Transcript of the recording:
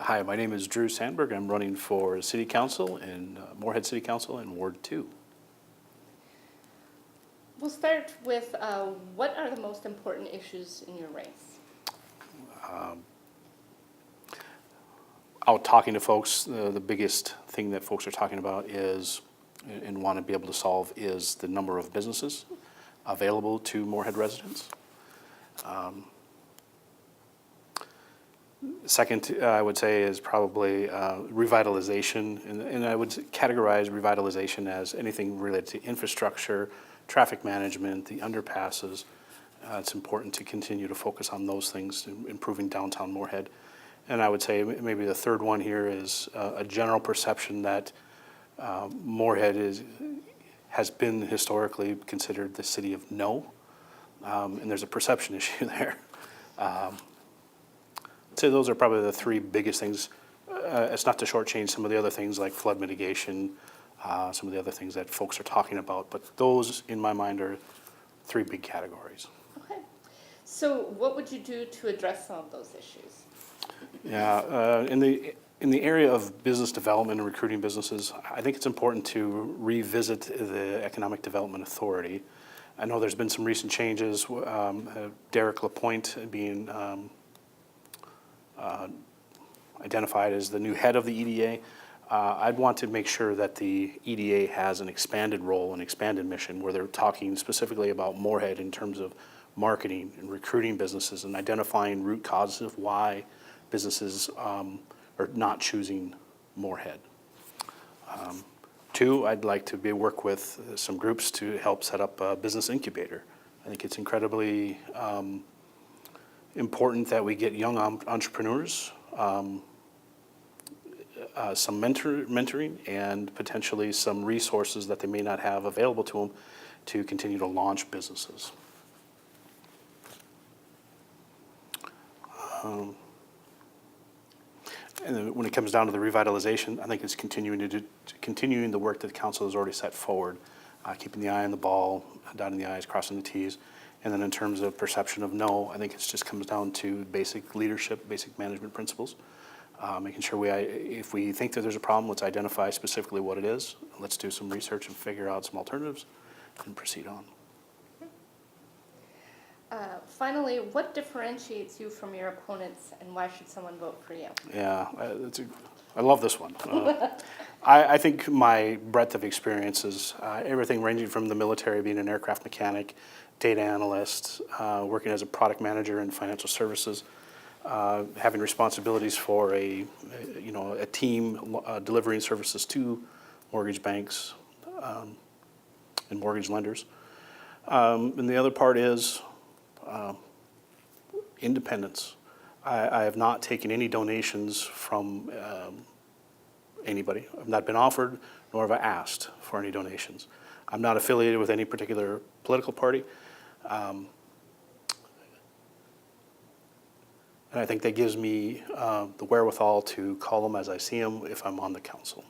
Hi, my name is Drew Sandberg. I'm running for City Council in Moorhead City Council in Ward 2. We'll start with what are the most important issues in your race? Out talking to folks, the biggest thing that folks are talking about is, and want to be able to solve, is the number of businesses available to Moorhead residents. Second, I would say, is probably revitalization, and I would categorize revitalization as anything related to infrastructure, traffic management, the underpasses. It's important to continue to focus on those things, improving downtown Moorhead. And I would say maybe the third one here is a general perception that Moorhead has been historically considered the city of no, and there's a perception issue there. So those are probably the three biggest things. It's not to shortchange some of the other things like flood mitigation, some of the other things that folks are talking about, but those, in my mind, are three big categories. Okay. So what would you do to address some of those issues? Yeah, in the area of business development and recruiting businesses, I think it's important to revisit the Economic Development Authority. I know there's been some recent changes, Derek LaPointe being identified as the new head of the EDA. I'd want to make sure that the EDA has an expanded role, an expanded mission, where they're talking specifically about Moorhead in terms of marketing and recruiting businesses and identifying root causes of why businesses are not choosing Moorhead. Two, I'd like to work with some groups to help set up a business incubator. I think it's incredibly important that we get young entrepreneurs some mentoring and potentially some resources that they may not have available to them to continue to launch businesses. And then when it comes down to the revitalization, I think it's continuing the work that the council has already set forward, keeping the eye on the ball, dotting the I's, crossing the T's. And then in terms of perception of no, I think it just comes down to basic leadership, basic management principles. Making sure if we think that there's a problem, let's identify specifically what it is. Let's do some research and figure out some alternatives and proceed on. Finally, what differentiates you from your opponents, and why should someone vote for you? Yeah, I love this one. I think my breadth of experiences, everything ranging from the military, being an aircraft mechanic, data analyst, working as a product manager in financial services, having responsibilities for a team delivering services to mortgage banks and mortgage lenders. And the other part is independence. I have not taken any donations from anybody. I've not been offered, nor have I asked for any donations. I'm not affiliated with any particular political party. And I think that gives me the wherewithal to call them as I see them if I'm on the council.